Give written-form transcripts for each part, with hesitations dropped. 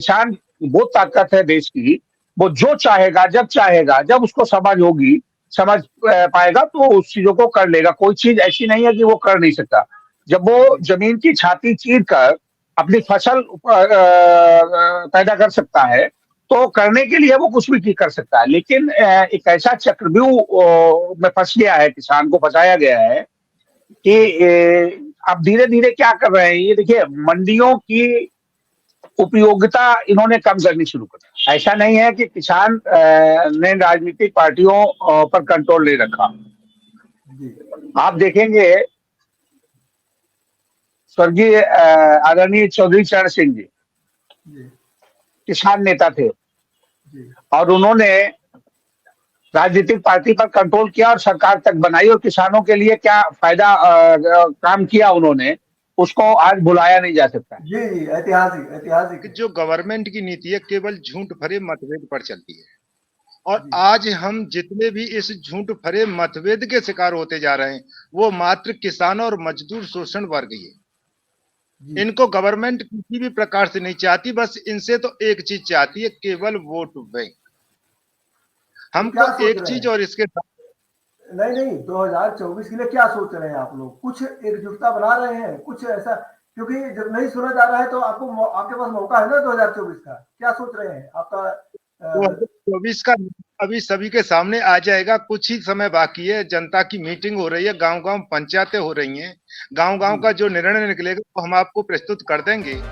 किसान वो ताकत है देश की, वो जो चाहेगा, जब चाहेगा, जब उसको समझ होगी, समझ पाएगा तो उस चीज़ों को कर लेगा। कोई चीज़ ऐसी नहीं है कि वो कर नहीं सकता। जब वो जी ज़मीन की छाती चीर कर अपनी फसल पैदा कर सकता है, तो करने के लिए वो कुछ भी कर सकता है। लेकिन एक ऐसा चक्रव्यूह में फँस गया है, किसान को फँसाया गया है कि अब धीरे-धीरे क्या कर रहे हैं, ये देखिए मंडियों की उपयोगिता इन्होंने कम करनी शुरू कर दी। ऐसा नहीं है कि किसान ने राजनीतिक पार्टियों पर कंट्रोल नहीं रखा। जी आप देखेंगे स्वर्गीय आदरणीय चौधरी चरण सिंह जी जी किसान नेता थे जी। और उन्होंने राजनीतिक पार्टी पर कंट्रोल किया और सरकार तक बनाई और किसानों के लिए क्या फायदा काम किया उन्होंने, उसको आज भुलाया नहीं जा सकता है। जी जी, ऐतिहासिक ऐतिहासिक कि है। जो गवर्नमेंट की नीति है केवल झूठ भरे मतभेद पर चलती है। और जी आज हम जितने भी इस झूठ भरे मतभेद के शिकार होते जा रहे हैं, वो मात्र किसान और मजदूर शोषण वर्ग ही है। जी। इनको गवर्नमेंट किसी भी प्रकार से नहीं चाहती, बस इनसे तो एक चीज चाहती है, केवल वोट बैंक। तो क्या हमको सोच एक रहे चीज हैं? और इसके साथ नहीं नहीं, 2024 के लिए क्या सोच रहे हैं आप लोग? कुछ एकजुटता बना रहे हैं, कुछ ऐसा? क्योंकि जब नहीं सुना जा रहा है तो आपके पास मौका है ना 2024 का। क्या सोच रहे हैं आपका? 2024 का अभी सभी के सामने आ जाएगा। कुछ ही समय बाकी है, जनता की मीटिंग हो रही है, गांव-गांव पंचायतें हो रही हैं। गांव-गांव जी। का जो निर्णय निकलेगा वो हम आपको प्रस्तुत कर देंगे।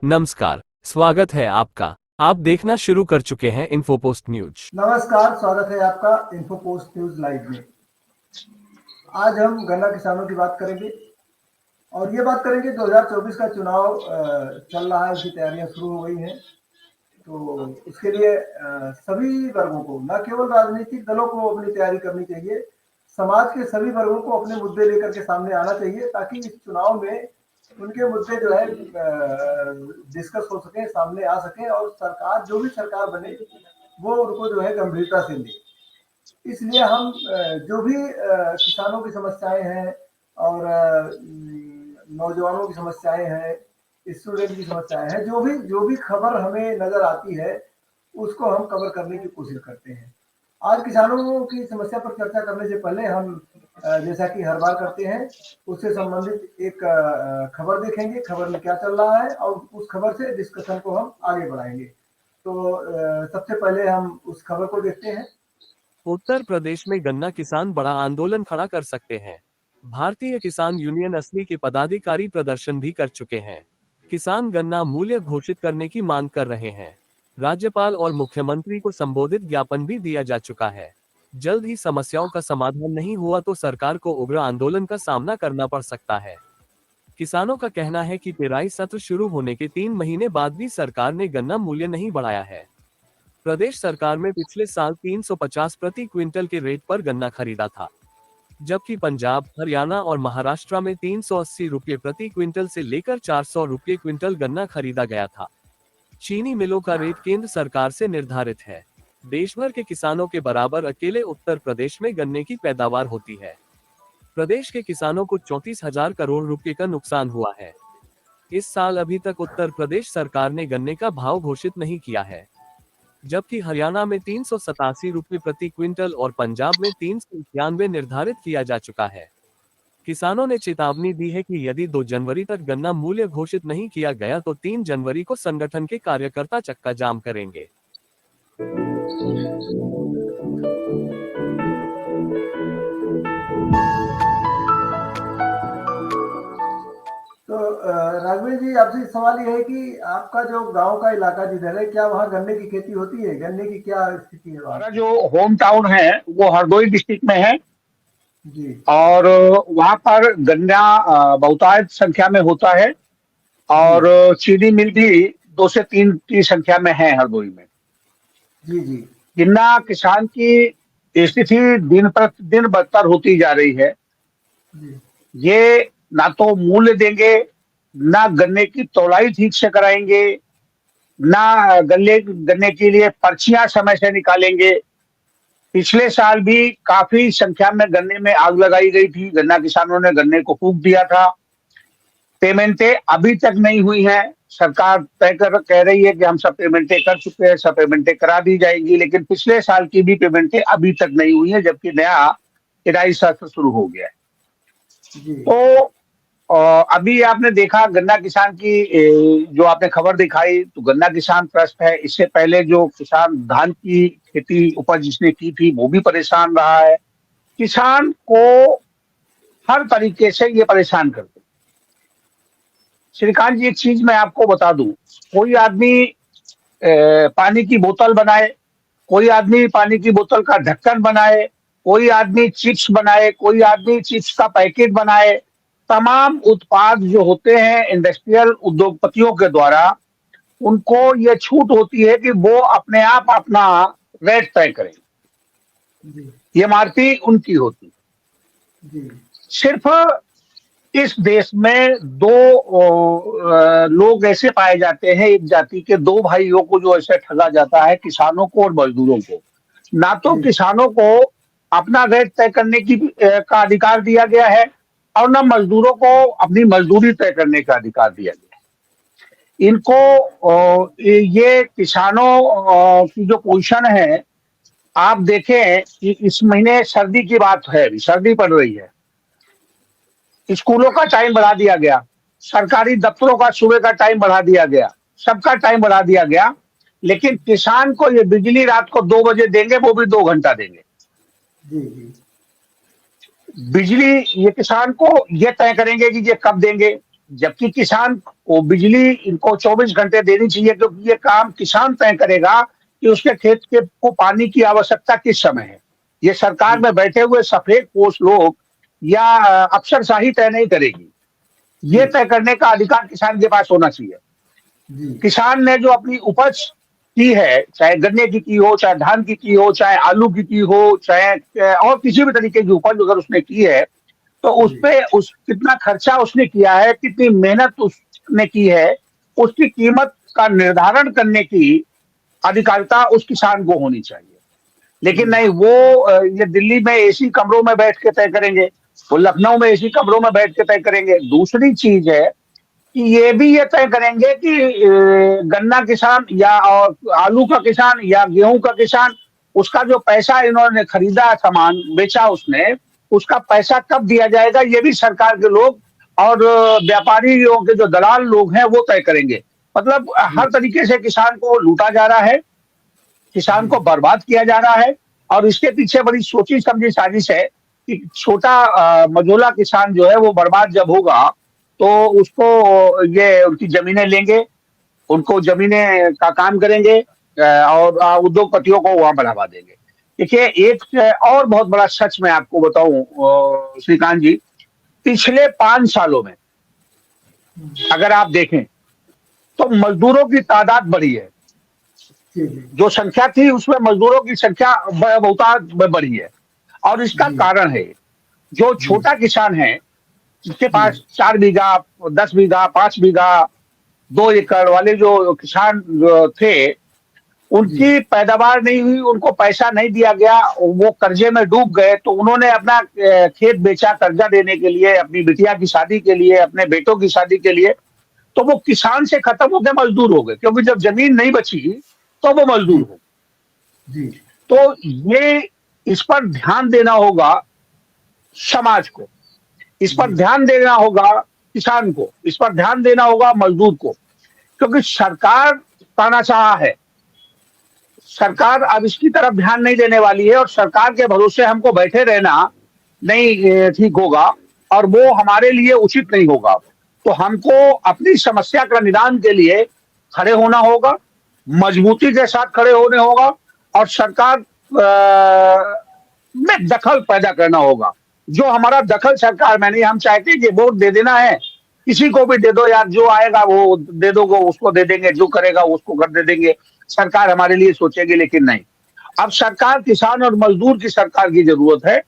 नमस्कार, स्वागत है आपका। आप देखना शुरू कर चुके हैं इन्फोपोस्ट न्यूज। नमस्कार, स्वागत है आपका इन्फो पोस्ट न्यूज लाइव में। आज हम गन्ना किसानों की बात करेंगे और ये बात करेंगे 2024 का चुनाव चल रहा है, उसकी तैयारियां शुरू हो गई हैं। तो उसके लिए सभी वर्गों को, न केवल राजनीतिक दलों को अपनी तैयारी करनी चाहिए, समाज के सभी वर्गों को अपने मुद्दे लेकर के सामने आना चाहिए ताकि इस चुनाव में उनके मुद्दे जो है डिस्कस हो सके, सामने आ सके और सरकार, जो भी सरकार बने, वो उनको जो है गंभीरता से ले। इसलिए हम जो भी किसानों की समस्याएं हैं और नौजवानों की समस्याएं हैं, स्टूडेंट की समस्याएं हैं, जो भी खबर हमें नजर आती है उसको हम कवर करने की कोशिश करते हैं। आज किसानों की समस्या पर चर्चा करने से पहले हम जैसा कि हर बार करते हैं, उससे संबंधित एक खबर देखेंगे, खबर में क्या चल रहा है और उस खबर से डिस्कशन को हम आगे बढ़ाएंगे। तो सबसे पहले हम उस खबर को देखते हैं। उत्तर प्रदेश में गन्ना किसान बड़ा आंदोलन खड़ा कर सकते हैं। भारतीय किसान यूनियन असली के पदाधिकारी प्रदर्शन भी कर चुके हैं। किसान गन्ना मूल्य घोषित करने की मांग कर रहे हैं। राज्यपाल और मुख्यमंत्री को संबोधित ज्ञापन भी दिया जा चुका है। जल्द ही समस्याओं का समाधान नहीं हुआ तो सरकार को उग्र आंदोलन का सामना करना पड़ सकता है। किसानों का कहना है कि पेराई सत्र शुरू होने के 3 महीने बाद भी सरकार ने गन्ना मूल्य नहीं बढ़ाया है। प्रदेश सरकार में पिछले साल 350 प्रति क्विंटल के रेट पर गन्ना खरीदा था, जबकि पंजाब, हरियाणा और महाराष्ट्र में 380 रुपये प्रति क्विंटल से लेकर 400 रुपये क्विंटल गन्ना खरीदा गया था। चीनी मिलों का रेट केंद्र सरकार से निर्धारित है। देश भर के किसानों के बराबर अकेले उत्तर प्रदेश में गन्ने की पैदावार होती है। प्रदेश के किसानों को 34,000 करोड़ रुपए का नुकसान हुआ है। इस साल अभी तक उत्तर प्रदेश सरकार ने गन्ने का भाव घोषित नहीं किया है, जबकि हरियाणा में 387 रुपये प्रति क्विंटल और पंजाब में 391 निर्धारित किया जा चुका है। किसानों ने चेतावनी दी है कि यदि 2 जनवरी तक गन्ना मूल्य घोषित नहीं किया गया तो 3 जनवरी को संगठन के कार्यकर्ता चक्का जाम करेंगे। तो राघवेंद्र जी, आपसे सवाल ये है कि आपका जो गांव का इलाका जिधर है, क्या वहाँ गन्ने की खेती होती है? गन्ने की क्या स्थिति है वहाँ हमारा की? जो होम टाउन है वो हरदोई डिस्ट्रिक्ट में है जी और वहाँ पर गन्ना बहुतायत संख्या में होता है जी और चीनी मिल भी 2 से 3 की संख्या में है हरदोई में। जी जी गन्ना किसान की स्थिति दिन प्रतिदिन बदतर होती जा रही है। जी ये ना तो मूल्य देंगे, ना गन्ने की तौलाई ठीक से कराएंगे, ना गन्ने के लिए पर्चियां समय से निकालेंगे। पिछले साल भी काफी संख्या में गन्ने में आग लगाई गई थी, गन्ना किसानों ने गन्ने को फूंक दिया था। पेमेंटें अभी तक नहीं हुई हैं। सरकार कह रही है कि हम सब पेमेंटें कर चुके हैं, सब पेमेंटें करा दी जाएंगी, लेकिन पिछले साल की भी पेमेंटें अभी तक नहीं हुई हैं, जबकि नया पेराई सत्र शुरू हो गया है। जी तो अभी आपने देखा गन्ना किसान की जो आपने खबर दिखाई, तो गन्ना किसान त्रस्त है। इससे पहले जो किसान धान की खेती उपज जिसने की थी वो भी परेशान रहा है। किसान को हर तरीके से ये परेशान करते हैं। श्रीकांत जी, एक चीज मैं आपको बता दूं, कोई आदमी पानी की बोतल बनाए, कोई आदमी पानी की बोतल का ढक्कन बनाए, कोई आदमी चिप्स बनाए, कोई आदमी चिप्स का पैकेट बनाए, तमाम उत्पाद जो होते हैं इंडस्ट्रियल उद्योगपतियों के द्वारा, उनको ये छूट होती है कि वो अपने आप अपना रेट तय करें। जी ये एमआरपी उनकी होती है। जी सिर्फ इस देश में लोग ऐसे पाए जाते हैं, एक जाति के दो भाइयों को जो ऐसे ठगा जाता है, किसानों को और मजदूरों को। ना तो किसानों को अपना रेट तय करने का अधिकार दिया गया है, और ना मजदूरों को अपनी मजदूरी तय करने का अधिकार दिया गया है। इनको ये किसानों की जो पोजीशन है, आप देखें कि इस महीने सर्दी की बात है, अभी सर्दी पड़ रही है, स्कूलों का टाइम बढ़ा दिया गया, सरकारी दफ्तरों का सुबह का टाइम बढ़ा दिया गया, सबका टाइम बढ़ा दिया गया, लेकिन किसान को ये बिजली रात को 2 बजे देंगे, वो भी 2 घंटा देंगे। जी जी बिजली ये किसान को ये तय करेंगे कि ये कब देंगे, जबकि किसान को बिजली इनको 24 घंटे देनी चाहिए, क्योंकि ये काम किसान तय करेगा कि उसके खेत के को पानी की आवश्यकता किस समय है। ये सरकार में बैठे हुए सफेद पोस्ट लोग या अफसरशाही तय नहीं करेगी। ये तय करने का अधिकार किसान के पास होना चाहिए। जी किसान ने जो अपनी उपज की है, चाहे गन्ने की हो, चाहे धान की हो, चाहे आलू की हो, चाहे और किसी भी तरीके की उपज अगर उसने की है, तो उस पे कितना खर्चा उसने किया है, कितनी मेहनत उसने की है, उसकी कीमत का निर्धारण करने की अधिकारिता उस किसान को होनी चाहिए। लेकिन नहीं, वो ये दिल्ली में एसी कमरों में बैठ के तय करेंगे, वो लखनऊ में एसी कमरों में बैठ के तय करेंगे। दूसरी चीज है कि ये भी ये तय करेंगे कि गन्ना किसान या और आलू का किसान या गेहूं का किसान, उसका जो पैसा इन्होंने खरीदा, सामान बेचा उसने, उसका पैसा कब दिया जाएगा, ये भी सरकार के लोग और व्यापारियों के जो दलाल लोग हैं वो तय करेंगे। मतलब हर तरीके से किसान को लूटा जा रहा है, किसान को बर्बाद किया जा रहा है, और इसके पीछे बड़ी सोची समझी साजिश है कि छोटा मझोला किसान जो है वो बर्बाद जब होगा तो उसको ये उनकी जमीनें लेंगे, उनको जमीनें का काम करेंगे, और उद्योगपतियों को वहां बढ़ावा देंगे। देखिए, एक और बहुत बड़ा सच मैं आपको बताऊं श्रीकांत जी, पिछले 5 सालों में अगर आप देखें तो मजदूरों की तादाद बढ़ी है। जी जी जो संख्या थी उसमें मजदूरों की संख्या बहुत बढ़ी है, और इसका कारण है जो छोटा किसान है, जिसके पास 4 बीघा, 10 बीघा, 5 बीघा, 2 एकड़ वाले जो किसान थे, उनकी पैदावार नहीं हुई, उनको पैसा नहीं दिया गया, वो कर्जे में डूब गए, तो उन्होंने अपना खेत बेचा कर्जा देने के लिए, अपनी बिटिया की शादी के लिए, अपने बेटों की शादी के लिए। तो वो किसान से खत्म होकर मजदूर हो गए, क्योंकि जब जमीन नहीं बची तो वो मजदूर हो। जी तो ये इस पर ध्यान देना होगा समाज को, इस पर ध्यान देना होगा किसान को, इस पर ध्यान देना होगा मजदूर को, क्योंकि सरकार तानाशाह है। सरकार अब इसकी तरफ ध्यान नहीं देने वाली है, और सरकार के भरोसे हमको बैठे रहना नहीं ठीक होगा, और वो हमारे लिए उचित नहीं होगा। तो हमको अपनी समस्या का निदान के लिए खड़े होना होगा, मजबूती के साथ खड़े होने होगा, और सरकार में दखल पैदा करना होगा। जो हमारा दखल सरकार में नहीं, हम चाहते हैं कि वोट दे देना है, किसी को भी दे दो यार, जो आएगा वो दे दोगे, उसको दे देंगे, जो करेगा उसको कर दे देंगे, सरकार हमारे लिए सोचेगी। लेकिन नहीं, अब सरकार किसान और मजदूर की सरकार की जरूरत है,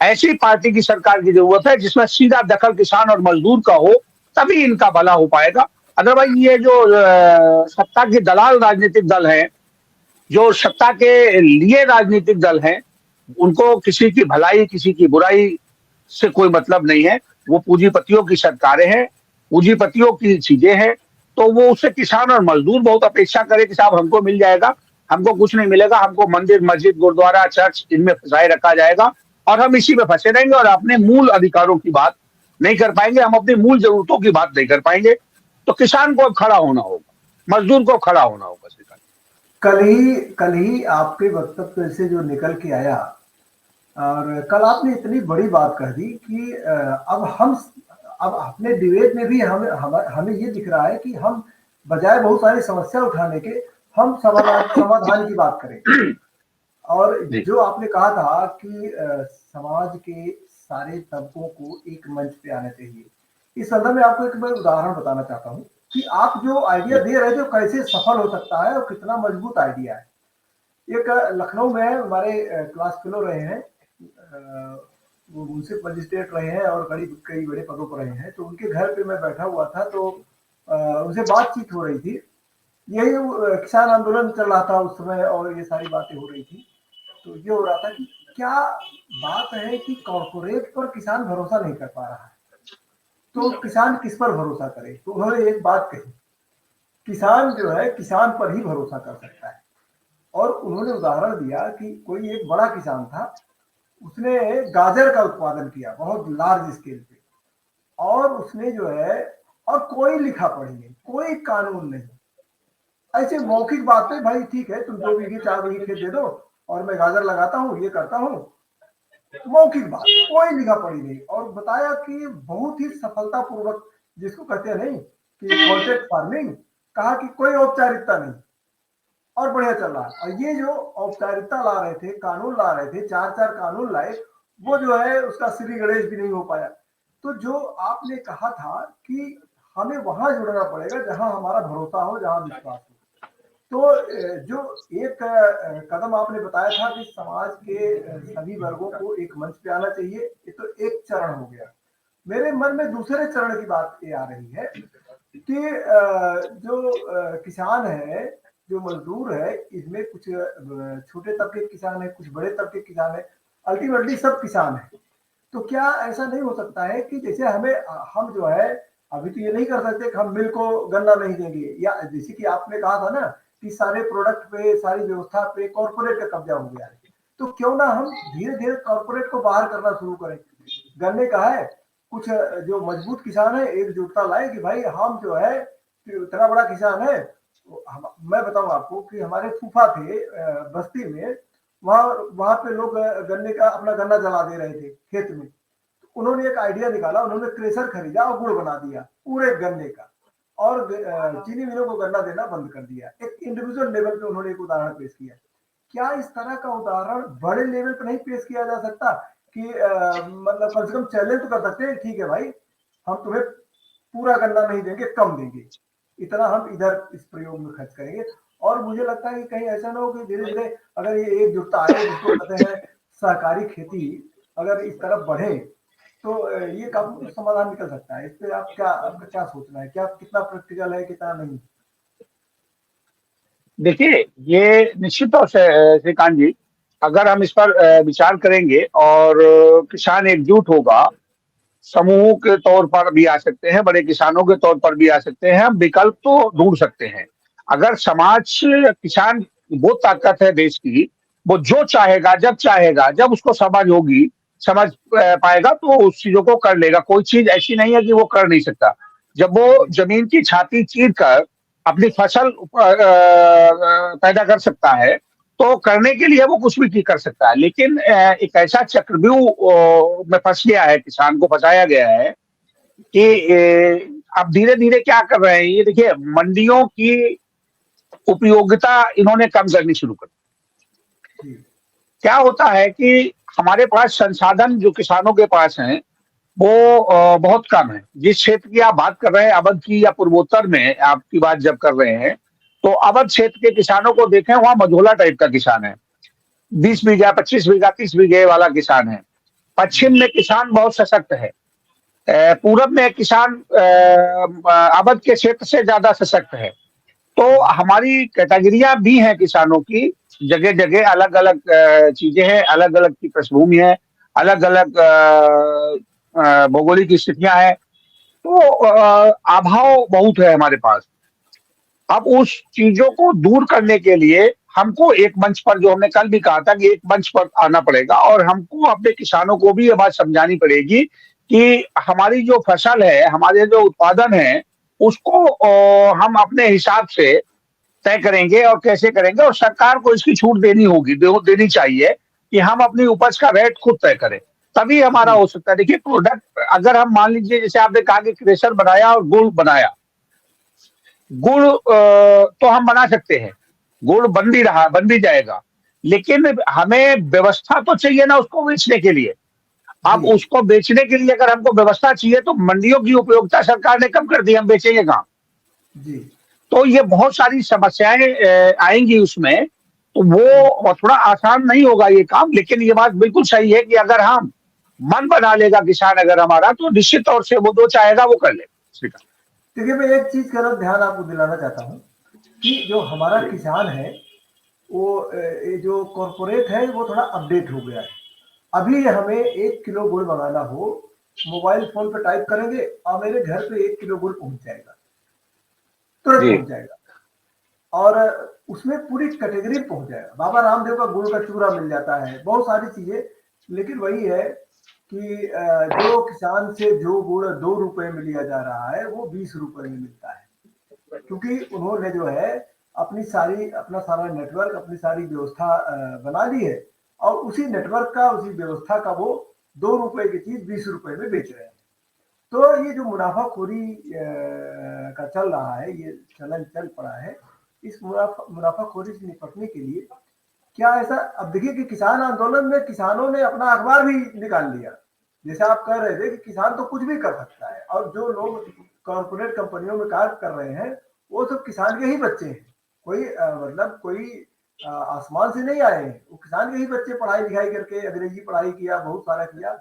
ऐसी पार्टी की सरकार की जरूरत है जिसमें सीधा दखल किसान और मजदूर का हो, तभी इनका भला हो पाएगा। अदरवाइज ये जो सत्ता के दलाल राजनीतिक दल हैं, जो सत्ता के लिए राजनीतिक दल हैं, उनको किसी की भलाई, किसी की बुराई से कोई मतलब नहीं है। वो पूंजीपतियों की सरकारें हैं, पूंजीपतियों की चीजें हैं, तो वो उससे किसान और मजदूर बहुत अपेक्षा करे कि साहब हमको मिल जाएगा, हमको कुछ नहीं मिलेगा, हमको मंदिर, मस्जिद, गुरुद्वारा, चर्च इनमें फंसाए रखा जाएगा और हम इसी में फंसे रहेंगे और अपने मूल अधिकारों की बात नहीं कर पाएंगे, हम अपनी मूल जरूरतों की बात नहीं कर पाएंगे। तो किसान को अब खड़ा होना होगा, मजदूर को खड़ा होना होगा। कल ही आपके वक्तव्य से जो निकल के आया, और कल आपने इतनी बड़ी बात कह दी कि अब अपने डिबेट में भी हमें ये दिख रहा है कि हम बजाय बहुत सारी समस्या उठाने के हम समाधान की बात करें। और जो आपने कहा था कि समाज के सारे तबकों को एक मंच पे आना चाहिए, इस संदर्भ में आपको एक मैं उदाहरण बताना चाहता हूँ कि आप जो आइडिया दे रहे थे कैसे सफल हो सकता है और कितना मजबूत आइडिया है। एक लखनऊ में हमारे क्लास फेलो रहे हैं, वो मुंसिफ मजिस्ट्रेट रहे हैं और कई बड़े पदों पर रहे हैं। तो उनके घर पे मैं बैठा हुआ था, तो उनसे बातचीत हो रही थी, यही किसान आंदोलन चल रहा था उस समय और ये सारी बातें हो रही थी। तो ये हो रहा था कि क्या बात है कि कॉर्पोरेट पर किसान भरोसा नहीं कर पा रहा है, तो किसान किस पर भरोसा करे। तो उन्होंने एक बात कही, किसान जो है किसान पर ही भरोसा कर सकता है। और उन्होंने उदाहरण दिया कि कोई एक बड़ा किसान था, उसने गाजर का उत्पादन किया बहुत लार्ज स्केल पे, और उसने जो है, और कोई लिखा पढ़ी नहीं, कोई कानून नहीं, ऐसे मौखिक बात पे भाई ठीक है तुम 2 बीघे 4 बीघे खेत दे दो और मैं गाजर लगाता हूँ, ये करता हूँ, मौखिक बात, कोई लिखा पढ़ी नहीं। और बताया कि बहुत ही सफलता पूर्वक, जिसको कहते हैं नहीं कि कॉन्ट्रैक्ट फार्मिंग, कहा कि कोई औपचारिकता नहीं और बढ़िया चल रहा है। और ये जो औपचारिकता ला रहे थे, कानून ला रहे थे, 4 कानून लाए, वो जो है उसका श्री गणेश भी नहीं हो पाया। तो जो आपने कहा था कि हमें वहां जुड़ना पड़ेगा जहां हमारा भरोसा हो, जहां विश्वास हो। तो जो एक कदम आपने बताया था कि समाज के सभी वर्गों को एक मंच पे आना चाहिए, ये तो एक चरण हो गया। मेरे मन में दूसरे चरण की बात ये आ रही है कि जो किसान है, जो मजदूर है, इसमें कुछ छोटे तबके किसान है, कुछ बड़े तबके किसान है, अल्टीमेटली सब किसान है। तो क्या ऐसा नहीं हो सकता है कि जैसे हम जो है अभी तो ये नहीं कर सकते कि हम मिल को गन्ना नहीं देंगे, या जैसे कि आपने कहा था ना कि सारे प्रोडक्ट पे, सारी व्यवस्था पे कॉर्पोरेट का कब्जा हो गया है, तो क्यों ना हम धीरे धीरे कॉर्पोरेट को बाहर करना शुरू करें। गन्ने का है, कुछ जो मजबूत किसान है एकजुटता लाए कि भाई हम जो है इतना बड़ा किसान है। मैं बताऊं आपको कि हमारे फूफा थे बस्ती में, वहां पे लोग गन्ने का अपना गन्ना जला दे रहे थे खेत में। तो उन्होंने एक आइडिया निकाला, उन्होंने क्रेशर खरीदा और गुड़ बना दिया पूरे गन्ने का, और चीनी मिलों को गन्ना देना बंद कर दिया। एक इंडिविजुअल लेवल पे उन्होंने एक उदाहरण पेश किया। क्या इस तरह का उदाहरण बड़े लेवल पे नहीं पेश किया जा सकता कि मतलब कम से कम चैलेंज तो कर सकते हैं, ठीक है भाई हम तुम्हें पूरा गन्ना नहीं देंगे, कम देंगे, इतना हम इधर इस प्रयोग में खर्च करेंगे। और मुझे लगता है कि कहीं ऐसा ना हो कि धीरे धीरे अगर ये एकजुटता आए, जिसको कहते हैं सहकारी खेती, अगर इस तरफ बढ़े तो ये काफी समाधान निकल सकता है। इस पे आपका क्या सोचना है, क्या कितना प्रैक्टिकल है, कितना नहीं? देखिए, ये निश्चित तौर से श्रीकांत जी, अगर हम इस पर विचार करेंगे और किसान एकजुट होगा, समूह के तौर पर भी आ सकते हैं, बड़े किसानों के तौर पर भी आ सकते हैं, हम विकल्प तो ढूंढ सकते हैं। अगर समाज, किसान वो ताकत है देश की, वो जो चाहेगा, जब चाहेगा, जब उसको समझ पाएगा तो उस चीजों को कर लेगा। कोई चीज ऐसी नहीं है कि वो कर नहीं सकता। जब वो जमीन की छाती चीर कर अपनी फसल पैदा कर सकता है, तो करने के लिए वो कुछ भी कर सकता है। लेकिन एक ऐसा चक्रव्यूह में फंस गया है, किसान को फंसाया गया है कि अब धीरे धीरे क्या कर रहे हैं, ये देखिए, मंडियों की उपयोगिता इन्होंने कम करनी शुरू कर दी। क्या होता है कि हमारे पास संसाधन जो किसानों के पास हैं वो बहुत कम है। जिस क्षेत्र की आप बात कर रहे हैं, अवध की या पूर्वोत्तर में आपकी बात जब कर रहे हैं, तो अवध क्षेत्र के किसानों को देखें, वहां मझोला टाइप का किसान है, 20 बीघा, 25 बीघा, 30 बीघे वाला किसान है। पश्चिम में किसान बहुत सशक्त है, पूरब में किसान अवध के क्षेत्र से ज्यादा सशक्त है। तो हमारी कैटेगरियां भी हैं किसानों की, जगह जगह अलग अलग चीजें हैं, अलग अलग की पृष्ठभूमि है, अलग अलग भौगोलिक स्थितियां हैं। तो अभाव बहुत है हमारे पास। अब उस चीजों को दूर करने के लिए हमको एक मंच पर, जो हमने कल भी कहा था, कि एक मंच पर आना पड़ेगा और हमको अपने किसानों को भी ये बात समझानी पड़ेगी कि हमारी जो फसल है, हमारे जो उत्पादन है, उसको हम अपने हिसाब से तय करेंगे और कैसे करेंगे, और सरकार को इसकी छूट देनी होगी, देनी चाहिए कि हम अपनी उपज का रेट खुद तय करें, तभी हमारा जी हो सकता है। देखिए, प्रोडक्ट अगर हम मान लीजिए, जैसे आपने कहा कि क्रेशर बनाया और गुड़ बनाया, गुड़ तो हम बना सकते हैं, गुड़ बन भी रहा, बन भी जाएगा, लेकिन हमें व्यवस्था तो चाहिए ना उसको बेचने के लिए। अब जी उसको बेचने के लिए अगर हमको व्यवस्था चाहिए, तो मंडियों की उपयोगिता सरकार ने कम कर दी, हम बेचेंगे कहाँ? जी तो ये बहुत सारी समस्याएं आएंगी उसमें। तो वो थोड़ा आसान नहीं होगा ये काम, लेकिन ये बात बिल्कुल सही है कि अगर हम मन बना लेगा किसान अगर हमारा, तो निश्चित तौर से वो जो चाहेगा वो कर लेगा स्वीकार। देखिए, मैं एक चीज का ध्यान आपको दिलाना चाहता हूँ कि जो हमारा किसान है वो ये जो कॉरपोरेट है वो थोड़ा अपडेट हो गया है। अभी हमें 1 किलो गुड़ मंगाना हो, मोबाइल फोन पे टाइप करेंगे और मेरे घर पे 1 किलो गुड़ पहुंच जाएगा, तुरंत जी पहुंच जाएगा। और उसमें पूरी कैटेगरी पहुंच जाएगा। बाबा रामदेव का गुड़ का चूरा मिल जाता है, बहुत सारी चीजें। लेकिन वही है कि जो किसान से जो गुड़ 2 रुपए में लिया जा रहा है वो 20 रुपए में मिलता है, क्योंकि उन्होंने जो है अपना सारा नेटवर्क, अपनी सारी व्यवस्था बना ली है और उसी नेटवर्क का, उसी व्यवस्था का वो 2 रुपए की चीज 20 रुपए में बेच रहे हैं। तो ये जो मुनाफाखोरी का चल रहा है, ये चलन चल पड़ा है, इस मुनाफाखोरी से निपटने के लिए क्या ऐसा, अब देखिए कि किसान आंदोलन में किसानों ने अपना अखबार भी निकाल लिया। जैसे आप कह रहे थे कि किसान तो कुछ भी कर सकता है, और जो लोग कॉर्पोरेट कंपनियों में कार्य कर रहे हैं वो सब किसान के ही बच्चे हैं। कोई मतलब कोई आसमान से नहीं आए हैं, वो किसान के ही बच्चे पढ़ाई लिखाई करके अंग्रेजी पढ़ाई किया, बहुत सारा किया,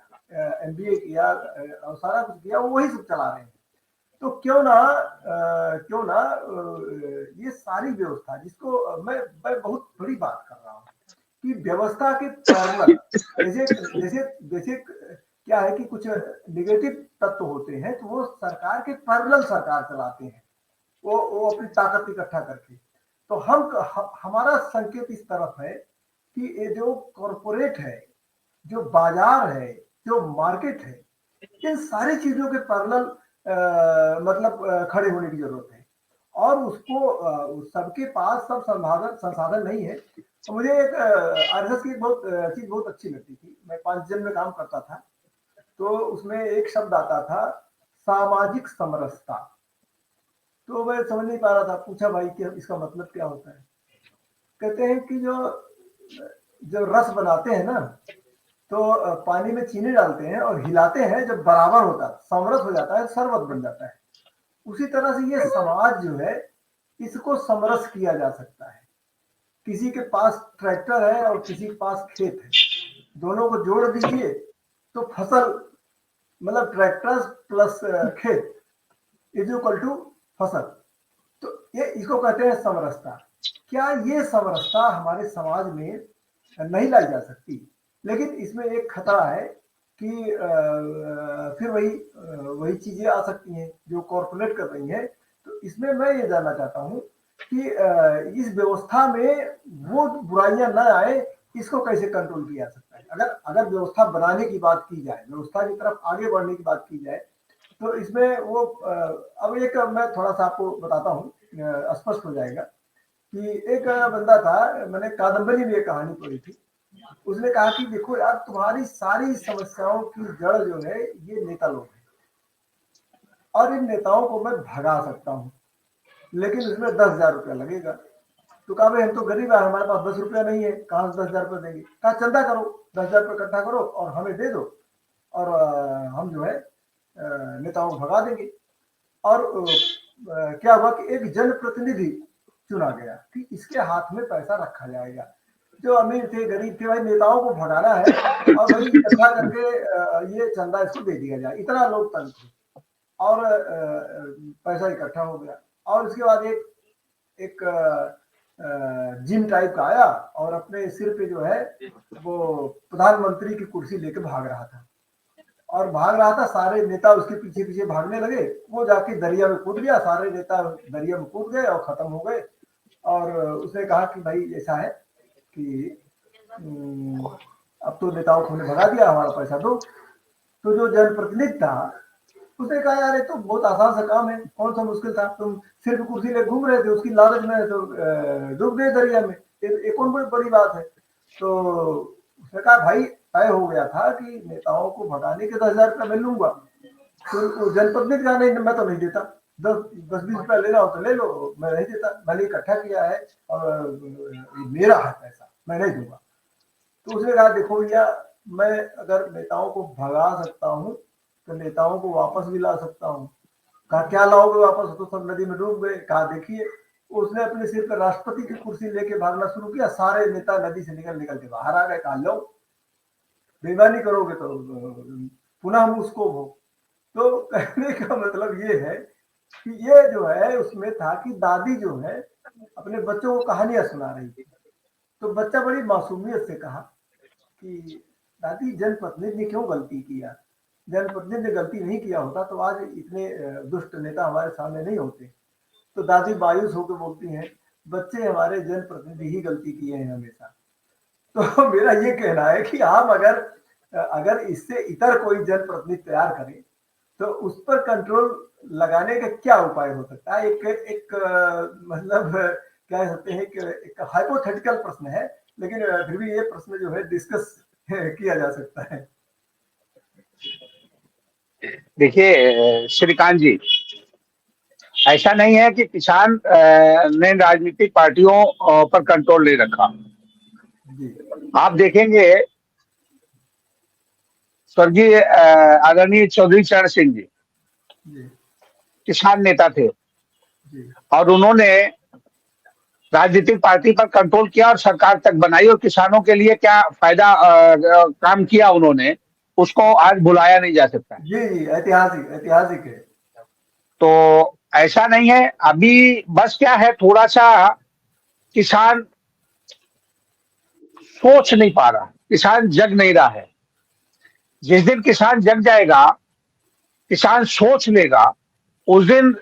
MBA किया और सारा कुछ किया, वो वही सब चला रहे हैं। तो क्यों ना ये सारी व्यवस्था, जिसको मैं बहुत बड़ी बात कर रहा हूँ कि व्यवस्था के पैरेलल, जैसे जैसे जैसे क्या है कि कुछ निगेटिव तत्व होते हैं तो वो सरकार के पैरेलल सरकार चलाते हैं, वो अपनी ताकत इकट्ठा करके। तो हमारा संकेत इस तरफ है कि ये जो कॉरपोरेट है, जो बाजार है, जो मार्केट है, इन सारी चीजों के पैरेलल मतलब खड़े होने की जरूरत है। और उसको सबके पास सब संसाधन संसाधन नहीं है। तो मुझे एक RSS की एक बहुत चीज बहुत अच्छी लगती थी। मैं 5 जन में काम करता था, तो उसमें एक शब्द आता था, सामाजिक समरसता। तो मैं समझ नहीं पा रहा था, पूछा भाई कि इसका मतलब क्या होता है। कहते हैं कि जो जो रस बनाते हैं ना, तो पानी में चीनी डालते हैं और हिलाते हैं, जब बराबर होता है, समरस हो जाता है, शरबत बन जाता है। उसी तरह से ये समाज जो है, इसको समरस किया जा सकता है। किसी के पास ट्रैक्टर है और किसी के पास खेत है, दोनों को जोड़ दीजिए तो फसल, मतलब ट्रैक्टर प्लस खेत इज इक्वल टू फसल। तो ये इसको कहते हैं समरसता। क्या ये समरसता हमारे समाज में नहीं लाई जा सकती? लेकिन इसमें एक खतरा है कि फिर वही चीजें आ सकती हैं जो कॉर्पोरेट कर रही हैं। तो इसमें मैं ये जानना चाहता हूँ कि इस व्यवस्था में वो बुराइयां न आए, इसको कैसे कंट्रोल किया जा सकता है? अगर व्यवस्था बनाने की बात की जाए, व्यवस्था की तरफ आगे बढ़ने की बात की जाए, तो इसमें वो अब एक मैं थोड़ा सा आपको बताता हूँ, स्पष्ट हो जाएगा कि एक बंदा था, मैंने कादम्बरी में एक कहानी पढ़ी थी। उसने कहा कि देखो यार, तुम्हारी सारी समस्याओं की जड़ जो है ये नेता लोग हैं, और इन नेताओं को मैं भगा सकता हूँ, लेकिन उसमें 10,000 रुपया लगेगा। तो कहा भाई हम तो गरीब है, हमारे पास 10 रुपया नहीं है, कहाँ से 10,000 रुपया देंगे? कहा चंदा करो, 10,000 रुपया इकट्ठा करो और हमें दे दो, और हम जो है नेताओं को भगा देंगे। और क्या हुआ कि एक जनप्रतिनिधि चुना गया कि इसके हाथ में पैसा रखा जाएगा। जो अमीर थे गरीब थे, भाई नेताओं को भगाना है और भाई इकट्ठा करके ये चंदा इसको दे दिया जाए, इतना लोकतंत्र। और पैसा इकट्ठा हो गया और उसके बाद एक जिम टाइप का आया और अपने सिर पे जो है वो प्रधानमंत्री की कुर्सी लेके भाग रहा था और भाग रहा था, सारे नेता उसके पीछे पीछे भागने लगे, वो जाके दरिया में कूद गया, सारे नेता दरिया में कूद गए और खत्म हो गए। और उसने कहा कि भाई ऐसा है कि अब तो नेताओं को भगा दिया, हमारा पैसा दो। तो जो जनप्रतिनिधि था उसने कहा यार ये तो बहुत आसान सा काम है, कौन सा मुश्किल था, तुम सिर्फ कुर्सी ले घूम रहे थे, उसकी लालच में तो डूब गए दरिया में, ये कौन बड़ी बात है। तो उसने कहा भाई तय हो गया था कि नेताओं को भगाने के 10,000 रुपया मैं लूंगा, तो जनप्रतिनिधि का नहीं, मैं तो नहीं देता, 10-20 रुपया लेना हो तो ले लो, मैं नहीं देता, मैंने इकट्ठा किया है और मेरा है पैसा, मैं नहीं दूंगा। तो उसने कहा देखो भैया, मैं अगर नेताओं को भगा सकता हूँ तो नेताओं को वापस भी ला सकता हूँ। कहा क्या लाओगे वापस, तो सब नदी में डूब गए। कहा देखिए, उसने अपने सिर पर राष्ट्रपति की कुर्सी लेके भागना शुरू किया, सारे नेता नदी से निकल के बाहर आ गए। कहा लो बेईमानी करोगे तो पुनः हम उसको हो। तो कहने का मतलब ये है कि ये जो है उसमें था कि दादी जो है अपने बच्चों को कहानियां सुना रही थी, तो बच्चा बड़ी मासूमियत से कहा कि दादी जनप्रतिनिधि ने क्यों गलती किया, जनप्रतिनिधि ने गलती नहीं किया होता तो आज इतने दुष्ट नेता हमारे सामने नहीं होते। तो दादी मायूस होकर बोलती हैं बच्चे हमारे जनप्रतिनिधि ही गलती किए हैं हमेशा। तो मेरा ये कहना है कि हम अगर इससे इतर कोई जनप्रतिनिधि तैयार करें तो उस पर कंट्रोल लगाने का क्या उपाय हो सकता है। एक मतलब कह सकते हैं कि एक हाइपोथेटिकल प्रश्न है, लेकिन फिर भी ये प्रश्न जो है डिस्कस किया जा सकता है। देखिए श्रीकांत जी, ऐसा नहीं है कि किसान ने राजनीतिक पार्टियों पर कंट्रोल नहीं रखा। आप देखेंगे स्वर्गीय आदरणीय चौधरी चरण सिंह जी किसान नेता थे और उन्होंने राजनीतिक पार्टी पर कंट्रोल किया और सरकार तक बनाई और किसानों के लिए क्या फायदा काम किया उन्होंने, उसको आज भुलाया नहीं जा सकता। जी, ऐतिहासिक है। तो ऐसा नहीं है, अभी बस क्या है, थोड़ा सा किसान सोच नहीं पा रहा, किसान जग नहीं रहा है। जिस दिन किसान जग जाएगा, किसान सोच लेगा, उस दिन